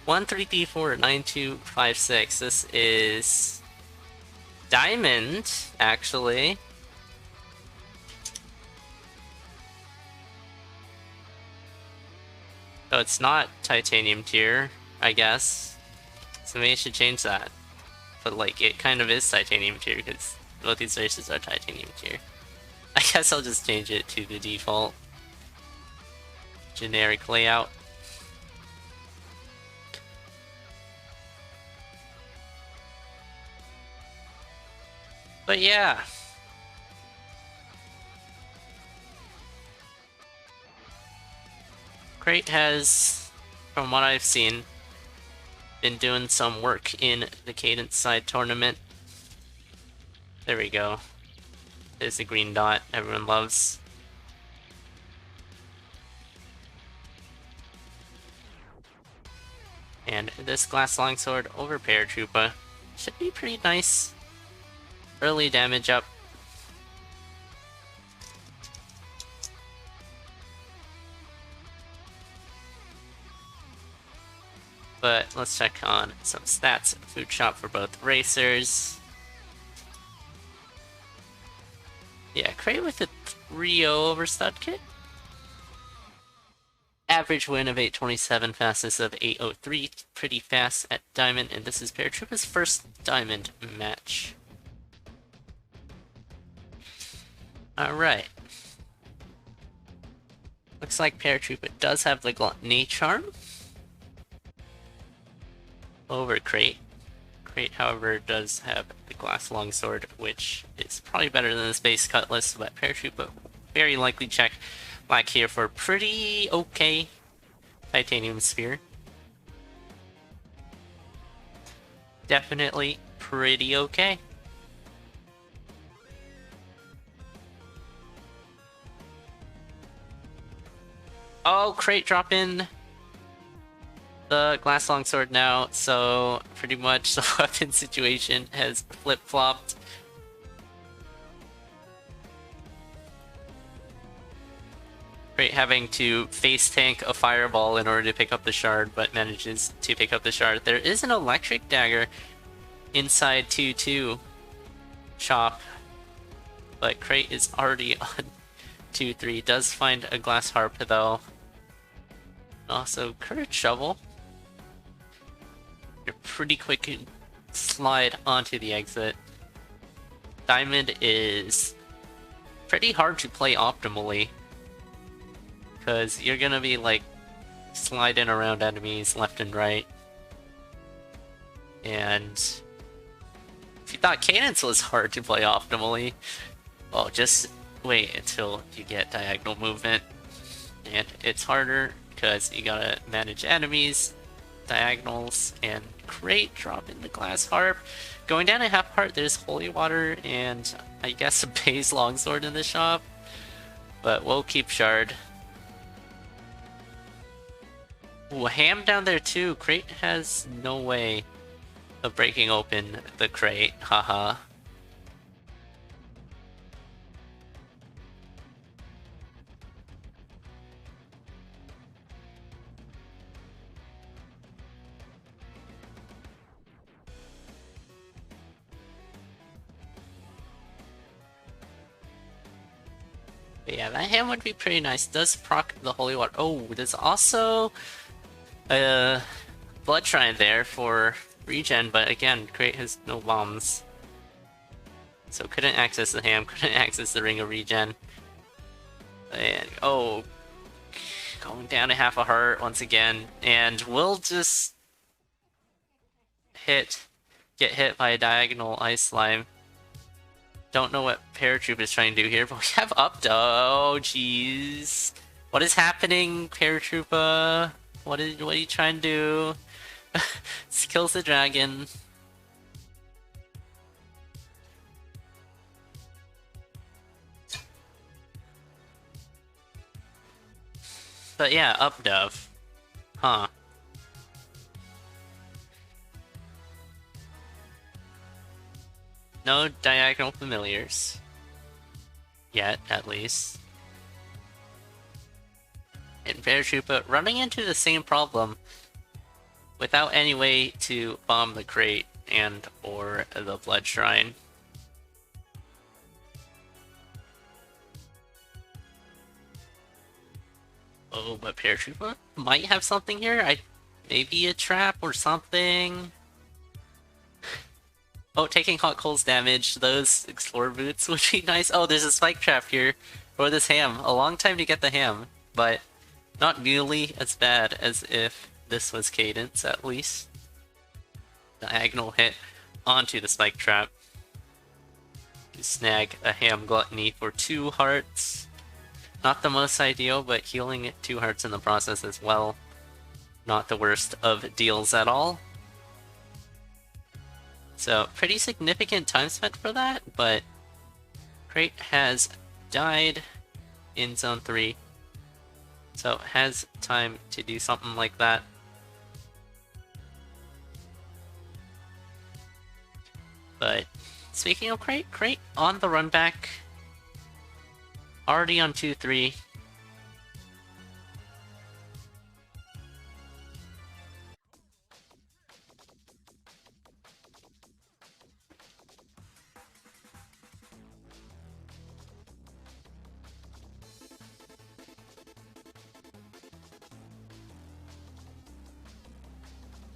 1334926. This is diamond, actually. So it's not titanium tier, I guess. So maybe I should change that. But like, it kind of is titanium tier because both these races are titanium tier. I guess I'll just change it to the default generic layout. But yeah. Crate has, from what I've seen, been doing some work in the Cadence side tournament. There we go. There's a green dot everyone loves. And this glass longsword over Paratroopa should be pretty nice. Early damage up. But let's check on some stats. Food shop for both racers. Yeah, crate with a 3-0 over stud kit. Average win of 827, fastness of 803. Pretty fast at diamond, and this is Paratroopa's first diamond match. Alright. Looks like Paratroopa does have the Gluttony Charm over Crate. Crate, however, does have the Glass Longsword, which is probably better than the Space Cutlass, but Paratroopa very likely check black here for pretty okay Titanium Sphere. Definitely pretty okay. Oh, Crate drop in the glass longsword now, so pretty much the weapon situation has flip-flopped. Crate having to face tank a fireball in order to pick up the shard, but manages to pick up the shard. There is an electric dagger inside 2-2 shop, but Crate is already on 2-3. Does find a glass harp though. Also, courage shovel. You're pretty quick to slide onto the exit. Diamond is pretty hard to play optimally, because you're gonna be like sliding around enemies left and right. And if you thought Cadence was hard to play optimally, well, just wait until you get diagonal movement. And it's harder because you gotta manage enemies, diagonals, and Crate dropping the glass harp. Going down a half part, there's holy water and I guess a base longsword in the shop, but we'll keep shard. Ooh, ham down there too. Crate has no way of breaking open the crate, haha. But yeah, that ham would be pretty nice. Does proc the holy water. Oh, there's also a blood shrine there for regen, but again, Crate has no bombs. So couldn't access the ham, couldn't access the ring of regen. And oh, going down to half a heart once again, and we'll just get hit by a diagonal ice slime. Don't know what Paratroop is trying to do here, but we have up. Oh, jeez. What is happening, Paratroopa? What are you trying to do? This kills the dragon. But yeah, up dove. Huh. No diagonal familiars. Yet, at least. And Paratroopa running into the same problem without any way to bomb the crate and or the blood shrine. Oh, but Paratroopa might have something here. Maybe a trap or something. Oh, taking hot coals damage. Those explorer boots would be nice. Oh, there's a spike trap here for this ham. A long time to get the ham, but not nearly as bad as if this was Cadence, at least. Diagonal hit onto the spike trap to snag a ham gluttony for 2 hearts. Not the most ideal, but healing 2 hearts in the process as well. Not the worst of deals at all. So, pretty significant time spent for that, but Crate has died in Zone 3. So, has time to do something like that. But, speaking of Crate on the run back. Already on 2-3.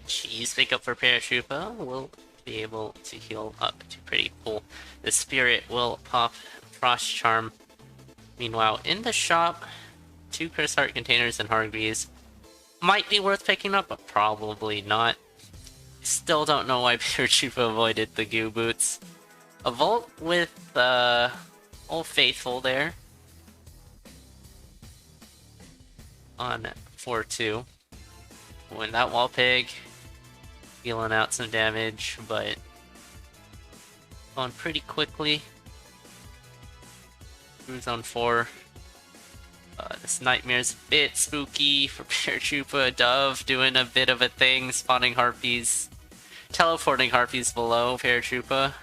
Jeez, pick up for Paratroopa. We'll be able to heal up to pretty full. The Spirit will pop Frost Charm. Meanwhile, in the shop, 2 Chris Heart containers and Hargreaves. Might be worth picking up, but probably not. Still don't know why Paratroopa avoided the goo boots. A Volt with Old Faithful there. On 4-2. When that wall pig dealing out some damage, but going pretty quickly. Who's on 4? This Nightmare's a bit spooky for Paratroopa. Dove doing a bit of a thing, spawning harpies, teleporting harpies below Paratroopa.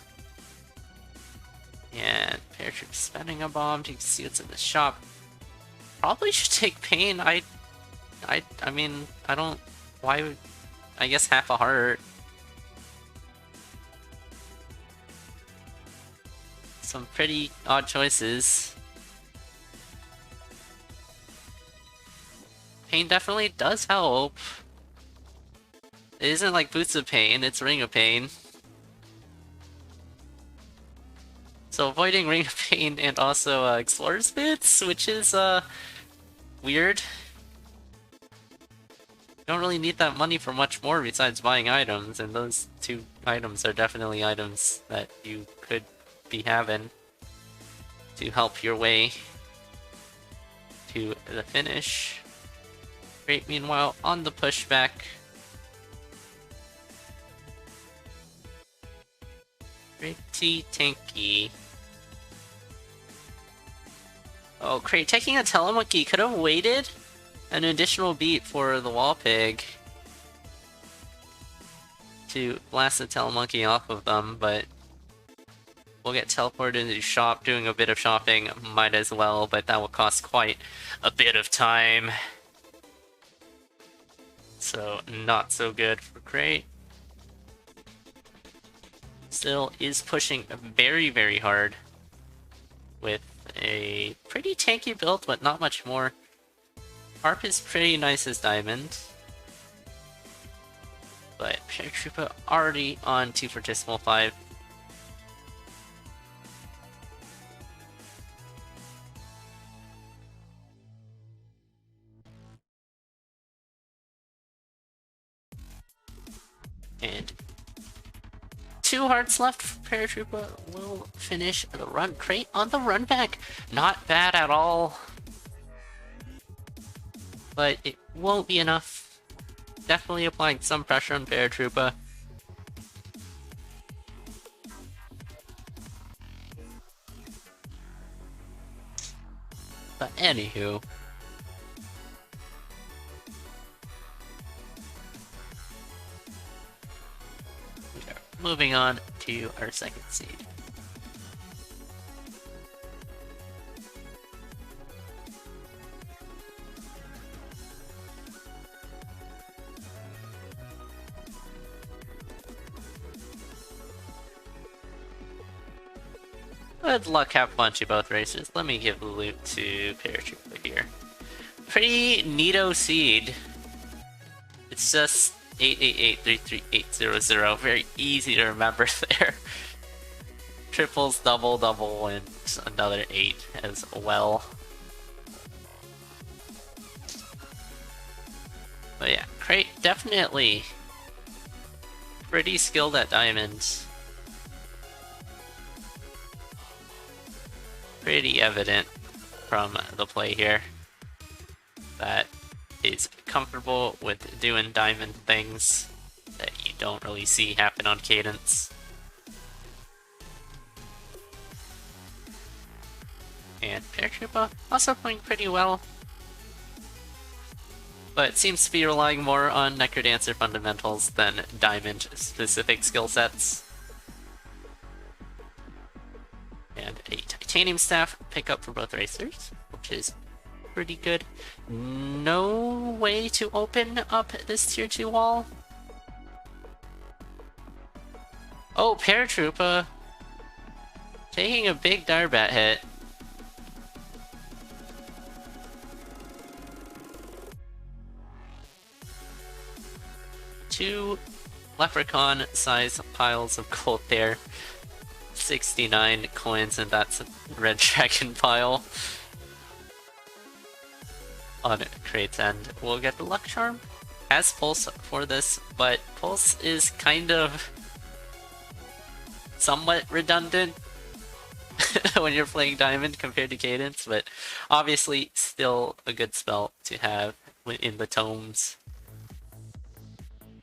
And Paratroopa spending a bomb to see what's in the shop. Probably should take pain. I mean, I don't. Why would? I guess half a heart. Some pretty odd choices. Pain definitely does help. It isn't like Boots of Pain, it's Ring of Pain. So avoiding Ring of Pain and also Explorer's Bits, which is weird. You don't really need that money for much more besides buying items, and those 2 items are definitely items that you could be having to help your way to the finish. Great, meanwhile, on the pushback. Pretty tanky. Oh, Crate taking a Telemonkey. Could have waited an additional beat for the wall pig to blast the Telemonkey off of them, but we'll get teleported into the shop. Doing a bit of shopping might as well, but that will cost quite a bit of time. So, not so good for Crate. Still is pushing very, very hard with a pretty tanky build, but not much more. Harp is pretty nice as Diamond. But Paratroopa already on 2 for Decimal 5. And 2 hearts left for Paratroopa. Will finish the run. Crate on the run back. Not bad at all. But it won't be enough. Definitely applying some pressure on Paratroopa. But anywho. We are moving on to our second seed. Good luck, have fun to both races. Let me give the loot to Paratroopa here. Pretty neato seed. It's just 888-33800. Very easy to remember there. Triples, double, double, and another 8 as well. But yeah, Crate definitely pretty skilled at diamonds. Pretty evident from the play here that is comfortable with doing diamond things that you don't really see happen on Cadence. And Paratroopa also playing pretty well, but seems to be relying more on Necrodancer fundamentals than diamond-specific skill sets. And a Titanium Staff pickup for both racers, which is pretty good. No way to open up this tier 2 wall. Oh, Paratroopa taking a big Darbat hit. Two leprechaun-sized piles of gold there. 69 coins, and that's a red dragon pile. On Crate's end, we'll get the luck charm. Has Pulse for this, but Pulse is kind of somewhat redundant when you're playing Diamond compared to Cadence, but obviously still a good spell to have in the tomes.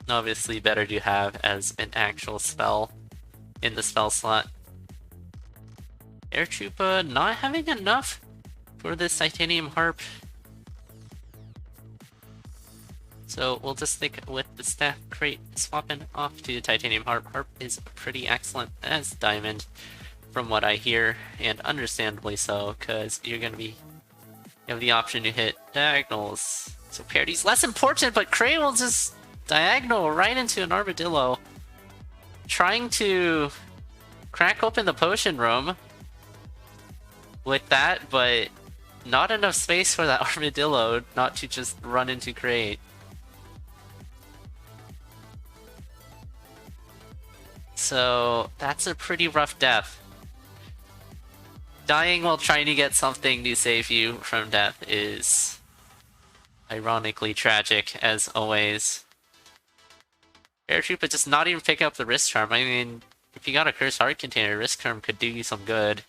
Obviously better to have as an actual spell in the spell slot. Paratroopa not having enough for this Titanium Harp. So we'll just stick with the staff crate, swapping off to the Titanium Harp. Harp is pretty excellent as Diamond, from what I hear, and understandably so, because you have the option to hit diagonals. So parity's less important, but Crate will just diagonal right into an armadillo. Trying to crack open the potion room with that, but not enough space for that armadillo not to just run into Crate. So that's a pretty rough death. Dying while trying to get something to save you from death is ironically tragic, as always. Paratroopa just not even pick up the Risk Charm. I mean, if you got a Cursed Heart Container, Risk Charm could do you some good.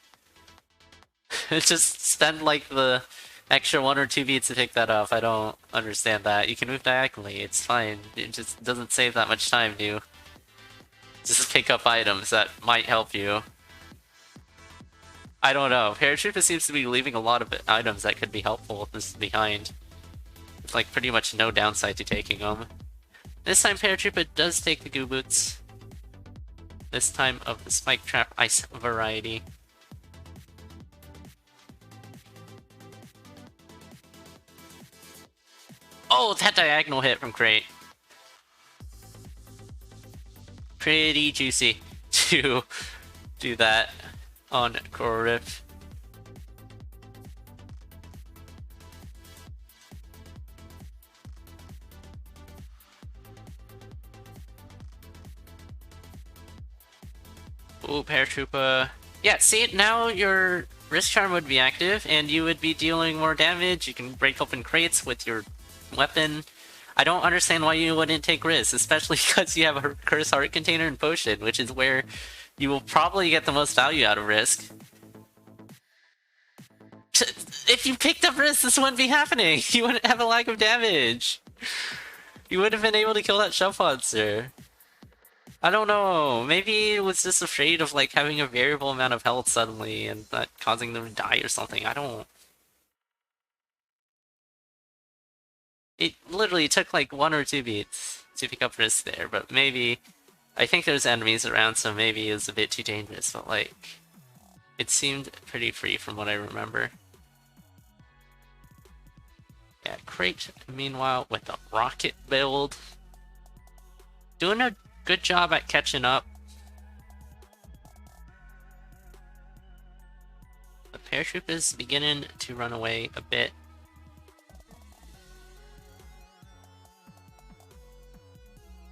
Just spend like the extra 1 or 2 beats to pick that up. I don't understand that. You can move diagonally, it's fine. It just doesn't save that much time to just pick up items that might help you. I don't know. Paratroopa seems to be leaving a lot of items that could be helpful with this behind. It's like pretty much no downside to taking them. This time Paratroopa does take the Goo Boots. This time of the Spike Trap Ice variety. Oh, that diagonal hit from Crate. Pretty juicy to do that on Core Rip. Ooh, Paratroopa. Yeah, see, now your Risk Charm would be active, and you would be dealing more damage. You can break open crates with your weapon. I don't understand why you wouldn't take risks, especially because you have a Cursed Heart Container and Potion, which is where you will probably get the most value out of Risk. If you picked up Risk, this wouldn't be happening. You wouldn't have a lack of damage. You would have been able to kill that Shove Monster. I don't know, maybe it was just afraid of like having a variable amount of health suddenly and that causing them to die or something. I don't... It literally took like 1 or 2 beats to pick up Risk there, but maybe... I think there's enemies around, so maybe it was a bit too dangerous, but like... It seemed pretty free from what I remember. Yeah, Crate, meanwhile, with the rocket build. Doing a good job at catching up. Paratroop is beginning to run away a bit.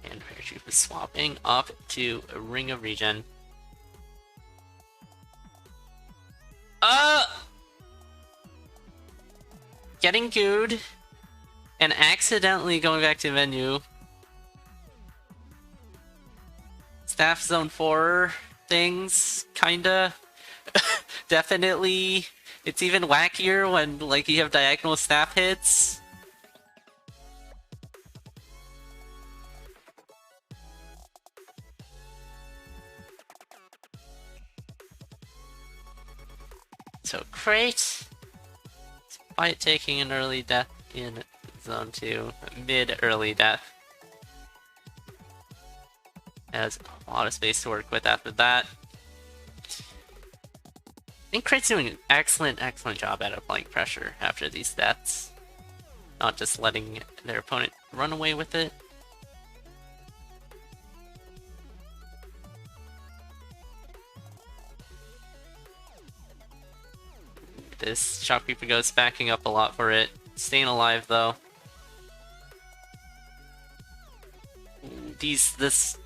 And Paratroop is swapping off to a Ring of Regen. Getting gooed and accidentally going back to menu. Staff Zone 4 things, kinda. Definitely. It's even wackier when like you have diagonal staff hits. So crate, despite taking an early death in Zone 2, mid-early death, has a lot of space to work with after that. I think Crate's doing an excellent job at applying pressure after these deaths. Not just letting their opponent run away with it. This Shopkeeper Ghost backing up a lot for it. Staying alive though. This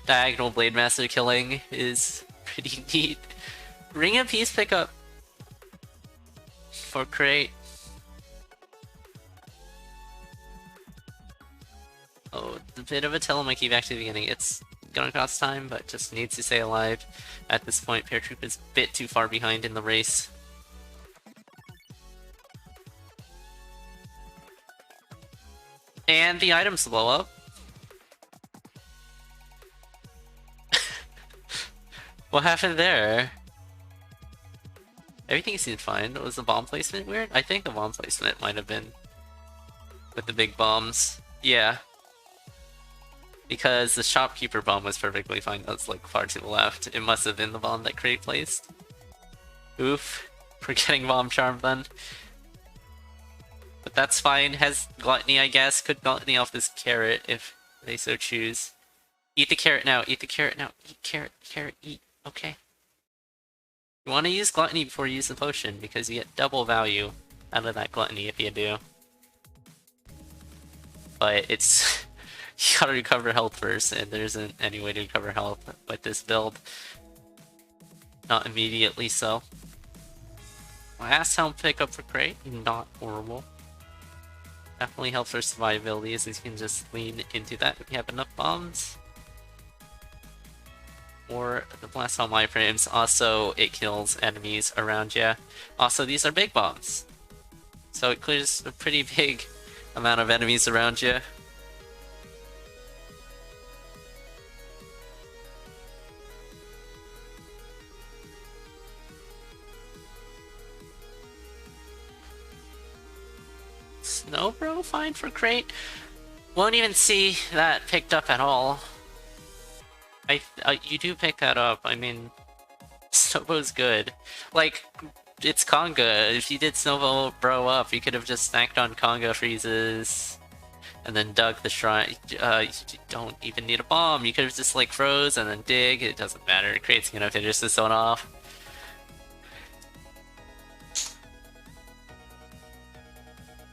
diagonal Blade Master killing is pretty neat. Ring of Peace pickup for Crate. Oh, a bit of a telemonkey back to the beginning. It's gonna cost time, but just needs to stay alive. At this point, Paratroop is a bit too far behind in the race. And the items blow up. What happened there? Everything seemed fine. Was the bomb placement weird? I think the bomb placement might have been with the big bombs. Yeah. Because the Shopkeeper bomb was perfectly fine. That was like far to the left. It must have been the bomb that Crate placed. Oof. We're getting bomb charm then. But that's fine. Has Gluttony, I guess. Could Gluttony off this carrot if they so choose. Eat the carrot now. Eat the carrot now. Eat carrot. Carrot. Eat. Okay. You want to use Gluttony before you use the potion, because you get double value out of that Gluttony if you do. But it's... you gotta recover health first, and there isn't any way to recover health with this build. Not immediately so. Last helm pickup for Crate, not horrible. Definitely helps for survivability, as you can just lean into that if you have enough bombs. Or the blast on iframes. Also, it kills enemies around you. Also, these are big bombs, so it clears a pretty big amount of enemies around you. Snowbro, fine for Crate. Won't even see that picked up at all. You do pick that up. I mean, Snowbo's good. Like, it's Conga. If you did Snowbro up, you could have just snacked on Conga freezes and then dug the shrine. You don't even need a bomb. You could have just like froze and then dig. It doesn't matter. Crate's gonna finish this one off.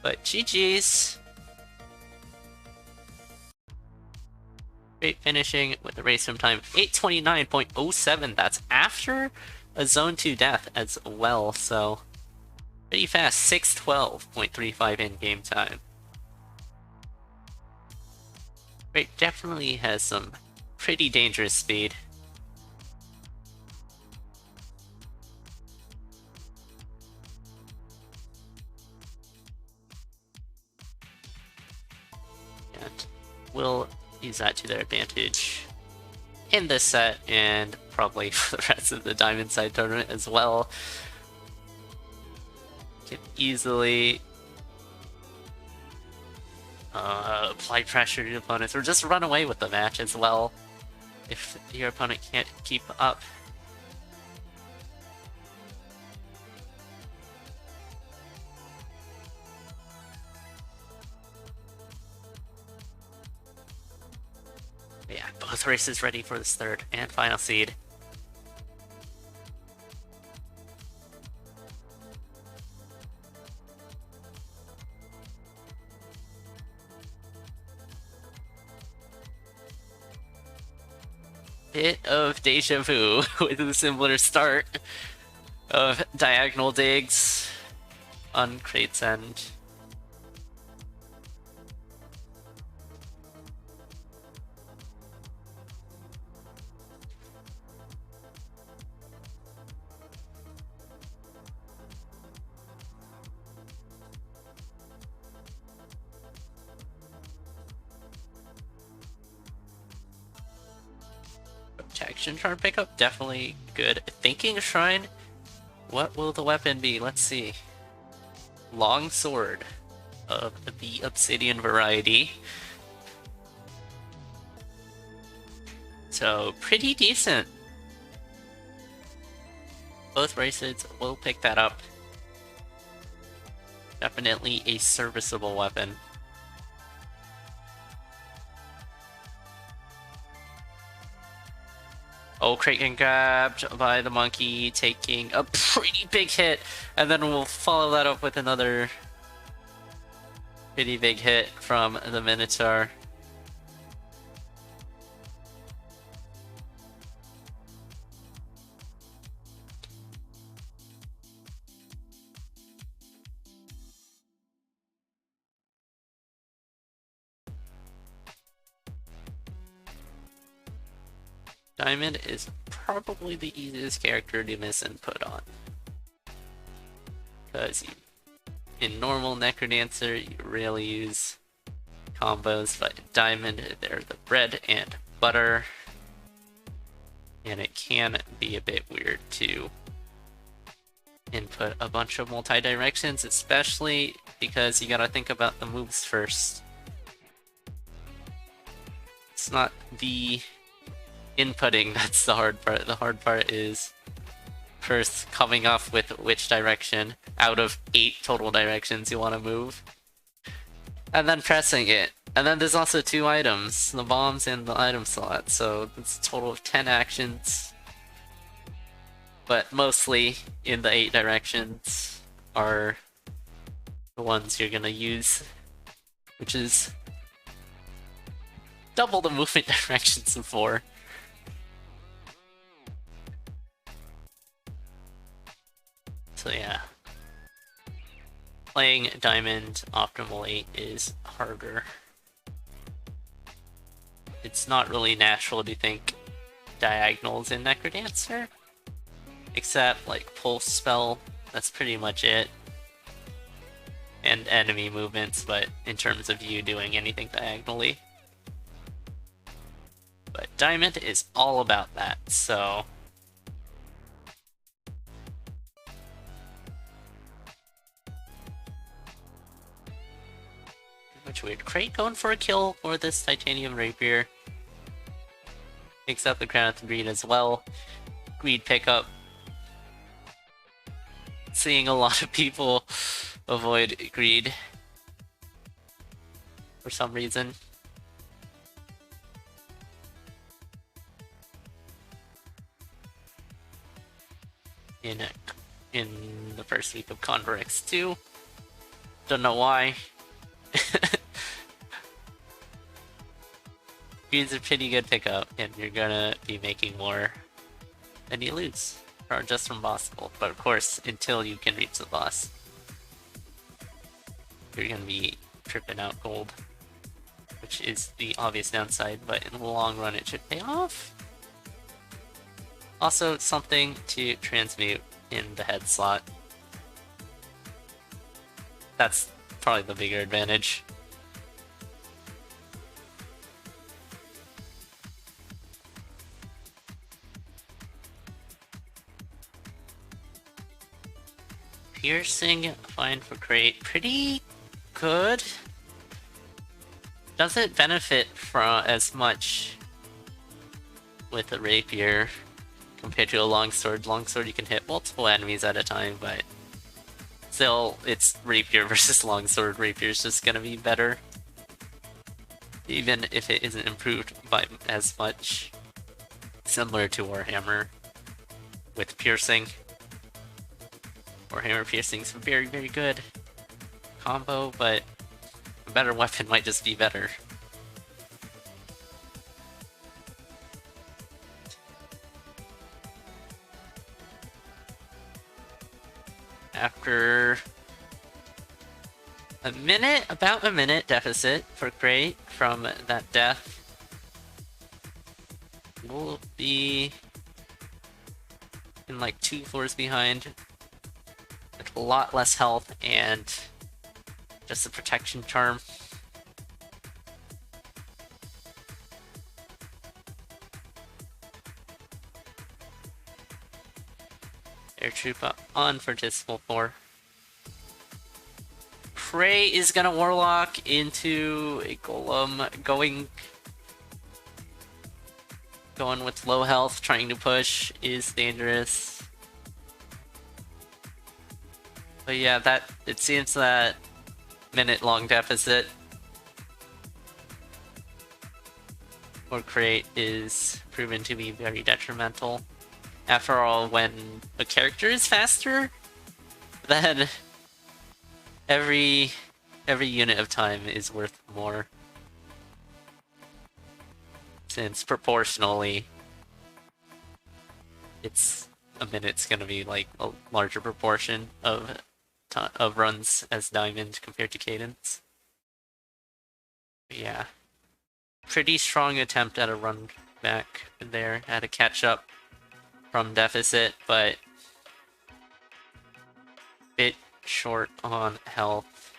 But GG's. Crate finishing with a race swim time 8:29.07. That's after a Zone 2 death as well, so pretty fast. 6:12.35 in game time. Crate definitely has some pretty dangerous speed. And we'll use that to their advantage in this set, and probably for the rest of the Diamond Side tournament as well. Can easily apply pressure to opponents, or just run away with the match as well if your opponent can't keep up. Yeah, both races ready for this third and final seed. bit of deja vu with a similar start of diagonal digs on Crate's end. Protection Charm pickup, definitely good. Thinking Shrine, what will the weapon be? Let's see. Long Sword of the Obsidian variety. So, pretty decent. Both bracelets will pick that up. Definitely a serviceable weapon. Oh, crate getting grabbed by the monkey, taking a pretty big hit, and then we'll follow that up with another pretty big hit from the Minotaur. Diamond is probably the easiest character to miss input on. Because in normal Necrodancer, you rarely use combos, but in Diamond, they're the bread and butter. And it can be a bit weird to input a bunch of multi-directions, especially because you gotta think about the moves first. It's not the inputting that's the hard part. The hard part is first coming up with which direction out of 8 total directions you want to move, and then pressing it. And then there's also 2 items, the bombs and the item slot, so it's a total of 10 actions. But mostly in the 8 directions are the ones you're gonna use, which is double the movement directions of 4. So yeah, playing Diamond optimally is harder. It's not really natural to think diagonals in Necrodancer, except like Pulse Spell, that's pretty much it. And enemy movements, but in terms of you doing anything diagonally. But Diamond is all about that, so which weird. Crate going for a kill for this Titanium Rapier. Picks up the Crown of Greed as well. Greed pickup. Seeing a lot of people avoid Greed for some reason. In the first week of CoNDOR X2. Don't know why. Greed's a pretty good pickup, and you're gonna be making more than you lose, or just from boss gold. But of course, until you can reach the boss, you're gonna be tripping out gold, which is the obvious downside, but in the long run it should pay off. Also, something to transmute in the head slot. That's probably the bigger advantage. Piercing, fine for crate, pretty good. Doesn't benefit from as much with a rapier compared to a longsword. Longsword you can hit multiple enemies at a time, but still it's rapier versus longsword. Rapier's just gonna be better, even if it isn't improved by as much. Similar to Warhammer with piercing. Warhammer piercing's very, very good combo, but a better weapon might just be better. after about a minute deficit for Crate from that death. We'll be in like 2 floors behind with a lot less health and just a protection charm. Paratroopa on for Dismal 4. Prey is gonna Warlock into a Golem, going with low health, trying to push is dangerous. But yeah, it seems that minute-long deficit for Crate is proven to be very detrimental. After all, when a character is faster, then every unit of time is worth more. Since proportionally, a minute's gonna be like a larger proportion of runs as Diamond compared to Cadence. But yeah, pretty strong attempt at a run back there. Had to catch up from deficit, but bit short on health.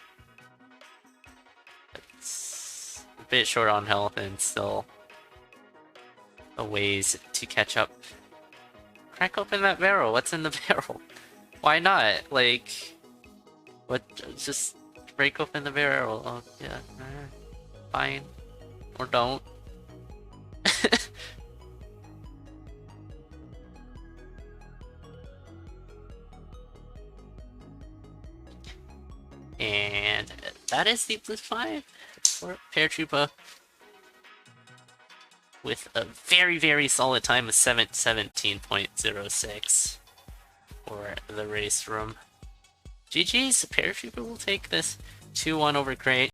It's a bit short on health and still a ways to catch up. Crack open that barrel. What's in the barrel? Why not? Like, what? Just break open the barrel. Oh yeah, fine, or don't. And that is the Blitz 5 for Paratroopa with a very, very solid time of 17.06 for the race room. GG's, Paratroopa will take this 2-1 over Crate.